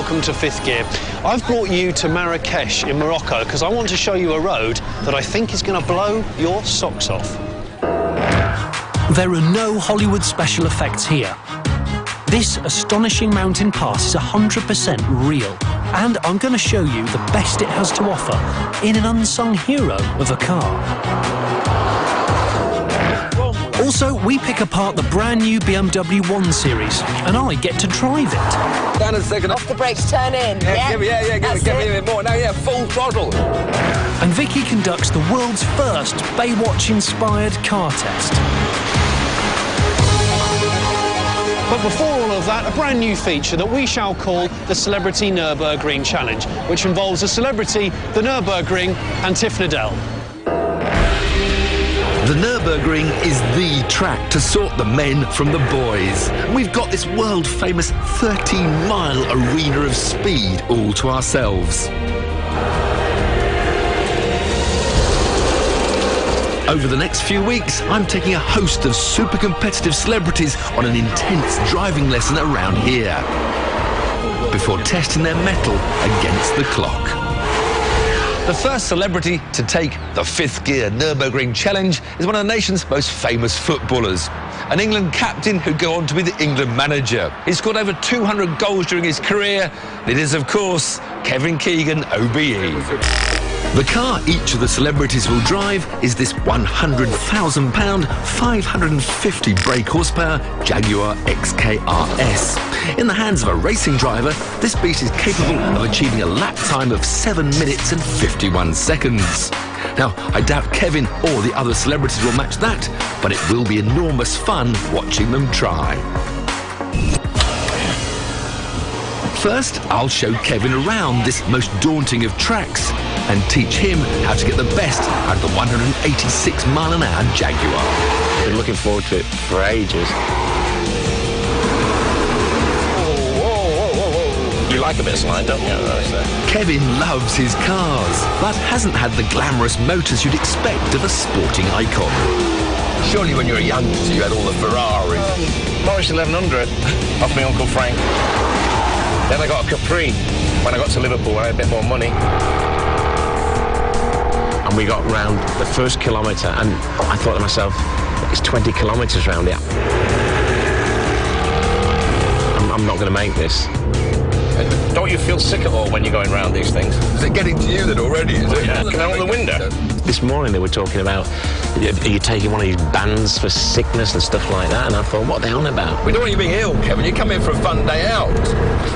welcome to Fifth Gear. I've brought you to Marrakesh in Morocco because I want to show you a road that I think is going to blow your socks off. There are no Hollywood special effects here. This astonishing mountain pass is 100% real, and I'm going to show you the best it has to offer in an unsung hero of a car. Also, we pick apart the brand new BMW 1 Series, and I get to drive it. Down a second. Off the brakes, turn in. Give me a bit more. Now, yeah, full throttle. And Vicky conducts the world's first Baywatch-inspired car test. But before all of that, a brand new feature that we shall call the Celebrity Nurburgring Challenge, which involves a celebrity, the Nurburgring, and Tiff. The Nurburgring is the track to sort the men from the boys. We've got this world-famous 13-mile arena of speed all to ourselves. Over the next few weeks, I'm taking a host of super competitive celebrities on an intense driving lesson around here, before testing their mettle against the clock. The first celebrity to take the Fifth Gear Nurburgring Challenge is one of the nation's most famous footballers, an England captain who'd go on to be the England manager. He's scored over 200 goals during his career. It is, of course, Kevin Keegan, OBE. The car each of the celebrities will drive is this £100,000, 550 brake horsepower Jaguar XKRS. In the hands of a racing driver, this beast is capable of achieving a lap time of 7 minutes and 51 seconds. Now, I doubt Kevin or the other celebrities will match that, but it will be enormous fun watching them try. First, I'll show Kevin around this most daunting of tracks and teach him how to get the best out of the 186-mile-an-hour Jaguar. Been looking forward to it for ages. You like a bit of slide, don't you? Kevin loves his cars, but hasn't had the glamorous motors you'd expect of a sporting icon. Surely when you were a youngster, you had all the Ferraris. Morris 1100 off my Uncle Frank. Then I got a Capri when I got to Liverpool. I had a bit more money. And we got round the first kilometre, and I thought to myself, it's 20 kilometres round it. I'm not going to make this. Don't you feel sick at all when you're going round these things? Is it getting to you then already, is it? Yeah. Can I open the window? This morning they were talking about, are you taking one of these bans for sickness and stuff like that? And I thought, what are they on about? We don't want you being ill, Kevin. You come in for a fun day out.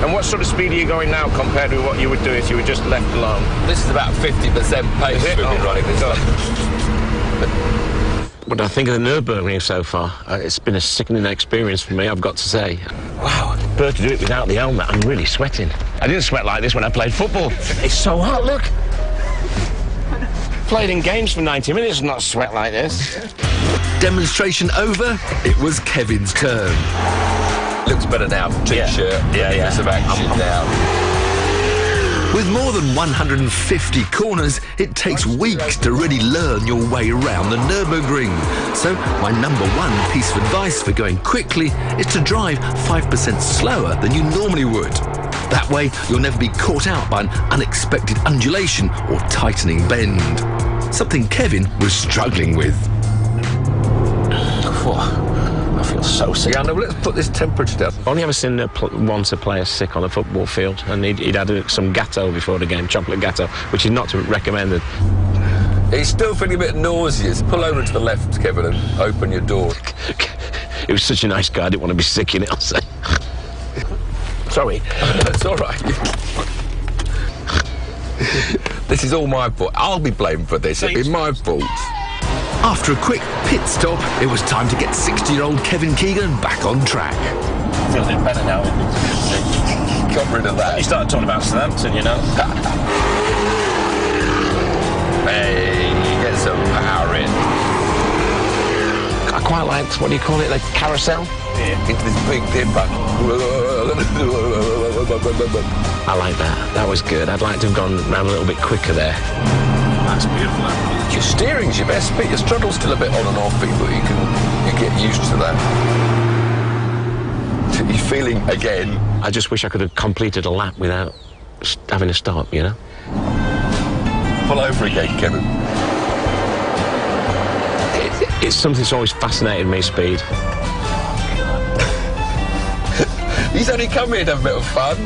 And what sort of speed are you going now compared to what you would do if you were just left alone? This is about 50% pace we've been running this stuff. What do I think of the Nurburgring so far? It's been a sickening experience for me, I've got to say. Wow, I prefer to do it without the helmet. I'm really sweating. I didn't sweat like this when I played football. It's so hot, look. Played in games for 90 minutes and not sweat like this. Demonstration over, it was Kevin's turn. Looks better now, T-shirt, yeah. Of action now. With more than 150 corners, it takes weeks to really learn your way around the Nurburgring. So my number one piece of advice for going quickly is to drive 5% slower than you normally would. That way, you'll never be caught out by an unexpected undulation or tightening bend. Something Kevin was struggling with. I feel so sick. Yeah, no, let's put this temperature down. I've only ever seen once a player sick on a football field, and he'd had some gâteau before the game, chocolate gâteau, which is not recommended. He's still feeling a bit nauseous. Pull over to the left, Kevin, and open your door. He was such a nice guy, I didn't want to be sick in it, I'll say. Sorry. That's all right. This is all my fault. I'll be blamed for this. It'll be my fault. After a quick pit stop, it was time to get 60-year-old Kevin Keegan back on track. Feels a bit better now. Got rid of that. You started talking about Southampton, you know. Hey, get some power in. I quite liked, what do you call it, the carousel? Yeah. Into this big dipper. I like that. That was good. I'd like to have gone round a little bit quicker there. That's beautiful. Your steering's your best bit. Your struggle's still a bit on and off, but you get used to that. He's feeling again. I just wish I could have completed a lap without having to stop, you know? Pull over again, Kevin. It's something that's always fascinated me, speed. He's only come here to have a bit of fun.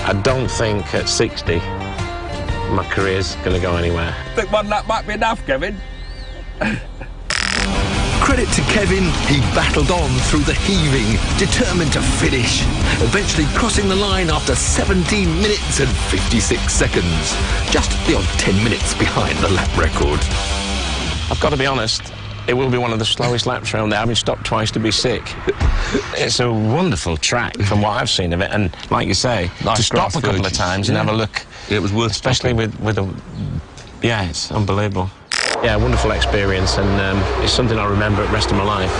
I don't think at 60 my career's going to go anywhere. I think one lap might be enough, Kevin. Credit to Kevin, he battled on through the heaving, determined to finish, eventually crossing the line after 17 minutes and 56 seconds, just the odd 10 minutes behind the lap record. I've got to be honest, it will be one of the slowest laps around there, having stopped twice to be sick. It's a wonderful track from what I've seen of it, and like you say, Nice to stop grass a couple of verges. times and have a look. Yeah, it was worth especially with a... Yeah, it's unbelievable. Yeah, wonderful experience, and it's something I'll remember the rest of my life.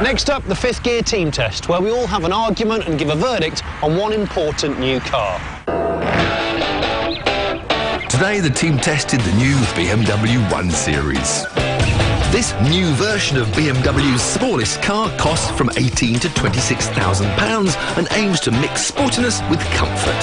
Next up, the fifth gear team test, where we all have an argument and give a verdict on one important new car. Today, the team tested the new BMW 1 Series. This new version of BMW's smallest car costs from £18,000 to £26,000 and aims to mix sportiness with comfort.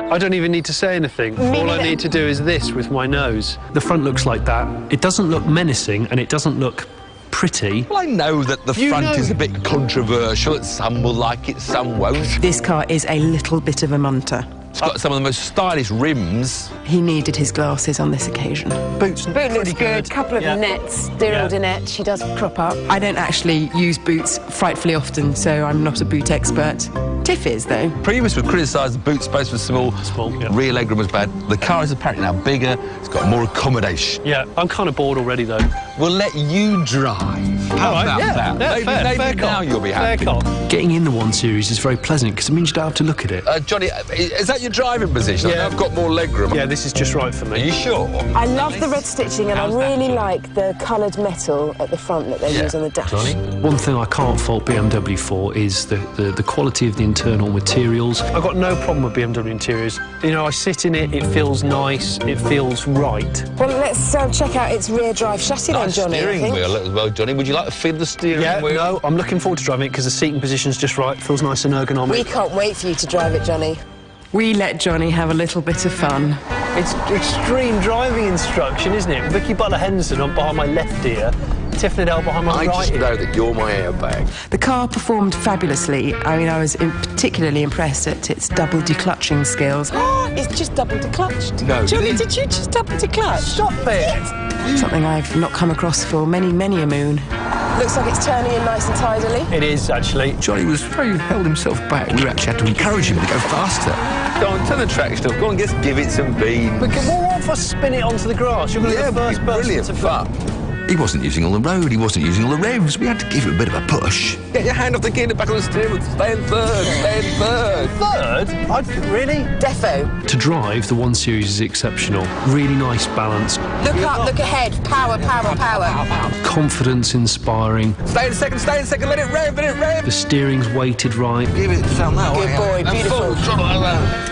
I don't even need to say anything. All I need to do is this with my nose. The front looks like that. It doesn't look menacing and it doesn't look pretty. Well, I know that the front is a bit controversial, that some will like it, some won't. This car is a little bit of a munter. It's got some of the most stylish rims. He needed his glasses on this occasion. Boots Looks good. Couple of nets, dear dinette. She does crop up. I don't actually use boots frightfully often, so I'm not a boot expert. Tiff is, though. Previous would criticise the boot space was small, yeah. rear legroom was bad. The car is apparently now bigger, it's got more accommodation. Yeah, I'm kind of bored already, though. We'll let you drive. How about that? Maybe now you'll be happy. Fair cop. Getting in the 1 Series is very pleasant because it means you don't have to look at it. Jonny, is that your driving position? Yeah. I've got more legroom. Yeah, this is just right for Are me. you sure? I love the red stitching, and I really like the coloured metal at the front that they use on the dash. One thing I can't fault BMW for is the quality of the internal materials. I've got no problem with BMW interiors. You know, I sit in it, it feels nice, it feels right. Well, let's check out its rear drive chassis then, Jonny. Steering wheel as well, Jonny. Would you like to feel the steering wheel? No, I'm looking forward to driving it because the seating position's just right, feels nice and ergonomic. We can't wait for you to drive it, Jonny. We let Jonny have a little bit of fun. It's extreme driving instruction, isn't it? Vicky Butler-Henderson on behind my left ear, Tiff Liddell behind my right I just ear. know that you're my airbag. The car performed fabulously. I mean, I was particularly impressed at its double declutching skills. It's just double declutched. No, Jonny, did you just double declutch? Stop it! Something I've not come across for many, many a moon. Looks like it's turning in nice and tidily. It is, actually. Jonny was held himself back. We actually had to encourage him to go faster. Go on, turn the track stuff. Go on, just give it some beans. But what if I spin it onto the grass? You're going to be the first person brilliant to fun. He wasn't using all the road, he wasn't using all the revs. We had to give him a bit of a push. Get your hand off the gear, back on the steering wheel. Stay in third, stay in third. Third? Really? Defo. To drive, the 1 Series is exceptional. Really nice balance. Look up, look ahead. Power, power, power. Confidence inspiring. Stay in second, let it rev, let it rev. The steering's weighted right. Give it some that way. Good boy, beautiful.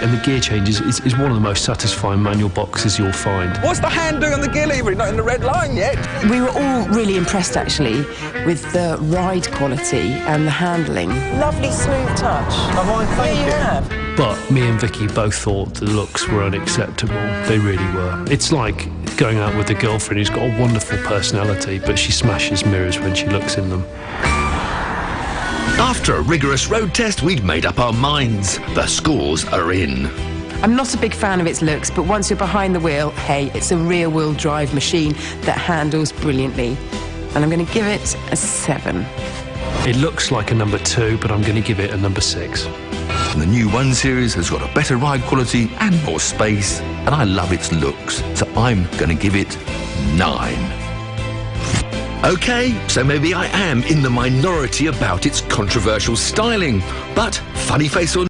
And the gear change is one of the most satisfying manual boxes you'll find. What's the hand doing on the gear lever? Not in the red line yet. We were all really impressed, actually, with the ride quality and the handling. Lovely smooth touch. Have I? Thank you have. But me and Vicky both thought the looks were unacceptable. They really were. It's like going out with a girlfriend who's got a wonderful personality, but she smashes mirrors when she looks in them. After a rigorous road test, we'd made up our minds. The scores are in. I'm not a big fan of its looks, but once you're behind the wheel, hey, it's a rear-wheel drive machine that handles brilliantly. And I'm going to give it a 7. It looks like a number 2, but I'm going to give it a number 6. And the new 1 Series has got a better ride quality and more space, and I love its looks, so I'm going to give it 9. OK, so maybe I am in the minority about its controversial styling, but funny face or